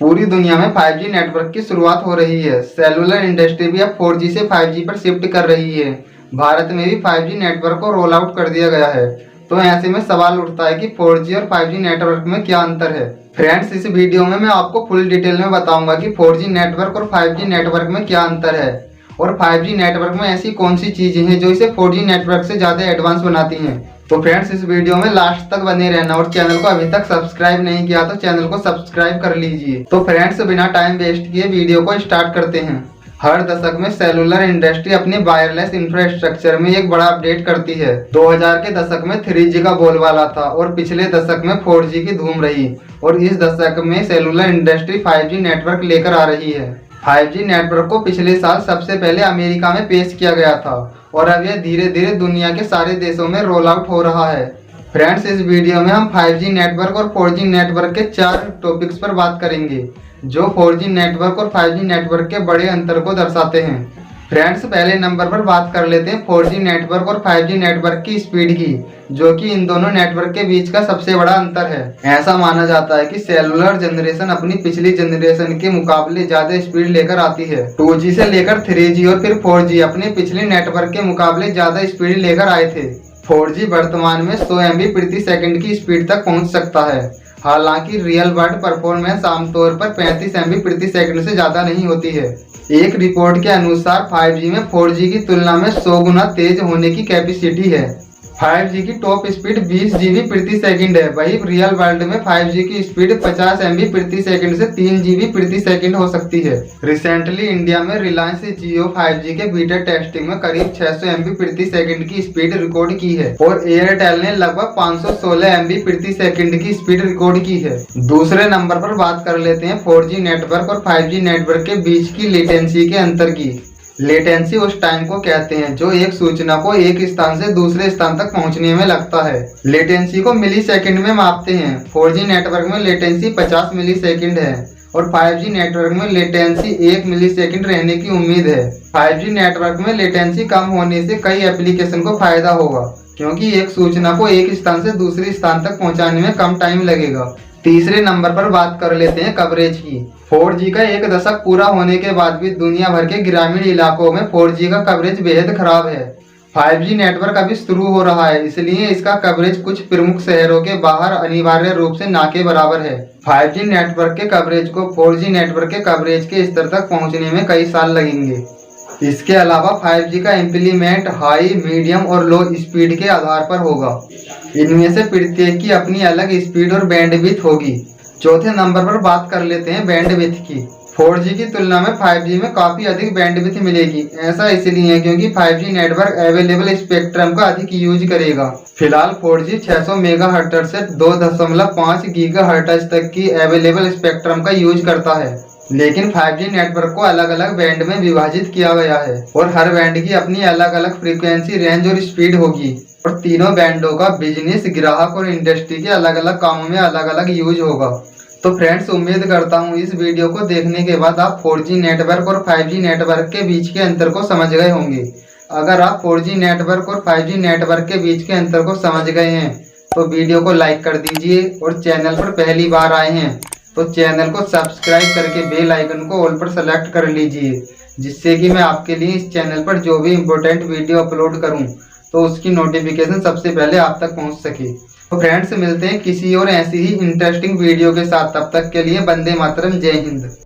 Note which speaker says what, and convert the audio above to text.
Speaker 1: पूरी दुनिया में 5G नेटवर्क की शुरुआत हो रही है। सेलुलर इंडस्ट्री भी अब 4G से 5G पर शिफ्ट कर रही है। भारत में भी 5G नेटवर्क को रोल आउट कर दिया गया है। तो ऐसे में सवाल उठता है कि 4G और 5G नेटवर्क में क्या अंतर है। फ्रेंड्स, इस वीडियो में मैं आपको फुल डिटेल में बताऊंगा कि 4G नेटवर्क और 5G नेटवर्क में क्या अंतर है और 5G नेटवर्क में ऐसी कौन सी चीजें हैं जो इसे 4G नेटवर्क से ज्यादा एडवांस बनाती हैं। तो फ्रेंड्स, इस वीडियो में लास्ट तक बने रहना और चैनल को अभी तक सब्सक्राइब नहीं किया तो चैनल को सब्सक्राइब कर लीजिए। तो फ्रेंड्स, बिना टाइम वेस्ट किए वीडियो को स्टार्ट करते हैं। हर दशक में सेलुलर इंडस्ट्री अपने वायरलेस इंफ्रास्ट्रक्चर में एक बड़ा अपडेट करती है। 2000 के दशक में 3G का बोलबाला था और पिछले दशक में 4G की धूम रही और इस दशक में सेलुलर इंडस्ट्री 5G नेटवर्क लेकर आ रही है। 5G नेटवर्क को पिछले साल सबसे पहले अमेरिका में पेश किया गया था और अब यह धीरे धीरे दुनिया के सारे देशों में रोल आउट हो रहा है। फ्रेंड्स, इस वीडियो में हम 5G नेटवर्क और 4G नेटवर्क के 4 टॉपिक्स पर बात करेंगे जो 4G नेटवर्क और 5G नेटवर्क के बड़े अंतर को दर्शाते हैं। फ्रेंड्स, पहले नंबर पर बात कर लेते हैं 4G नेटवर्क और 5G नेटवर्क की स्पीड की, जो कि इन दोनों नेटवर्क के बीच का सबसे बड़ा अंतर है। ऐसा माना जाता है कि सेलुलर जनरेशन अपनी पिछली जनरेशन के मुकाबले ज्यादा स्पीड लेकर आती है। 2G से लेकर 3G और फिर 4G अपने पिछले नेटवर्क के मुकाबले ज्यादा स्पीड लेकर आए थे। 4G वर्तमान में 100 MB प्रति सेकंड की स्पीड तक पहुंच सकता है। हालांकि रियल वर्ल्ड परफॉर्मेंस आमतौर पर 35 MB प्रति सेकंड से ज्यादा नहीं होती है। एक रिपोर्ट के अनुसार 5G में 4G की तुलना में 100 गुना तेज होने की कैपेसिटी है। 5G की टॉप स्पीड 20 GB प्रति सेकंड है। वही रियल वर्ल्ड में 5G की स्पीड 50 MB प्रति सेकंड से 3 GB प्रति सेकंड हो सकती है। रिसेंटली इंडिया में रिलायंस जियो 5G के बीटा टेस्टिंग में करीब 600 MB प्रति सेकंड की स्पीड रिकॉर्ड की है और एयरटेल ने लगभग 516 MB प्रति सेकंड की स्पीड रिकॉर्ड की है। दूसरे नंबर पर बात कर लेते हैं 4G नेटवर्क और 5G नेटवर्क के बीच की लेटेंसी के अंतर की। लेटेंसी उस टाइम को कहते हैं जो एक सूचना को एक स्थान से दूसरे स्थान तक पहुंचने में लगता है। लेटेंसी को मिली सेकेंड में मापते हैं। 4G नेटवर्क में लेटेंसी 50 मिली सेकेंड है और 5G नेटवर्क में लेटेंसी 1 मिली सेकेंड रहने की उम्मीद है। 5G नेटवर्क में लेटेंसी कम होने से कई एप्लीकेशन को फायदा होगा क्योंकि एक सूचना को एक स्थान से दूसरे स्थान तक पहुंचाने में कम टाइम लगेगा। तीसरे नंबर पर बात कर लेते हैं कवरेज की। 4G का एक दशक पूरा होने के बाद भी दुनिया भर के ग्रामीण इलाकों में 4G का कवरेज बेहद खराब है। 5G नेटवर्क अभी शुरू हो रहा है, इसलिए इसका कवरेज कुछ प्रमुख शहरों के बाहर अनिवार्य रूप से ना के बराबर है। 5G नेटवर्क के कवरेज को 4G नेटवर्क के कवरेज के स्तर तक पहुंचने में कई साल लगेंगे। इसके अलावा 5G का इम्प्लीमेंट हाई, मीडियम और लो स्पीड के आधार पर होगा। इनमें से प्रत्येक की अपनी अलग स्पीड और बैंडविड्थ होगी। चौथे नंबर पर बात कर लेते हैं बैंडविड्थ की। 4G की तुलना में 5G में काफी अधिक बैंडविड्थ मिलेगी। ऐसा इसलिए है क्योंकि 5G नेटवर्क अवेलेबल स्पेक्ट्रम का अधिक यूज करेगा। फिलहाल 4G 600 मेगाहर्ट्ज से 2.5 गीगाहर्ट्ज तक की अवेलेबल स्पेक्ट्रम का यूज करता है, लेकिन 5G नेटवर्क को अलग अलग बैंड में विभाजित किया गया है और हर बैंड की अपनी अलग अलग फ्रीक्वेंसी, रेंज और स्पीड होगी और तीनों बैंडों का बिजनेस, ग्राहक और इंडस्ट्री के अलग अलग कामों में अलग अलग यूज होगा। तो फ्रेंड्स, उम्मीद करता हूँ इस वीडियो को देखने के बाद आप 4G नेटवर्क और 5G नेटवर्क के बीच के अंतर को समझ गए होंगे। अगर आप 4G नेटवर्क और 5G नेटवर्क के बीच के अंतर को समझ गए हैं तो वीडियो को लाइक कर दीजिए और चैनल पर पहली बार आए हैं तो चैनल को सब्सक्राइब करके बेल आइकन को ऑल पर सेलेक्ट कर लीजिए, जिससे कि मैं आपके लिए इस चैनल पर जो भी इम्पोर्टेंट वीडियो अपलोड करूं तो उसकी नोटिफिकेशन सबसे पहले आप तक पहुंच सके। तो फ्रेंड्स, मिलते हैं किसी और ऐसी ही इंटरेस्टिंग वीडियो के साथ। तब तक के लिए वंदे मातरम, जय हिंद।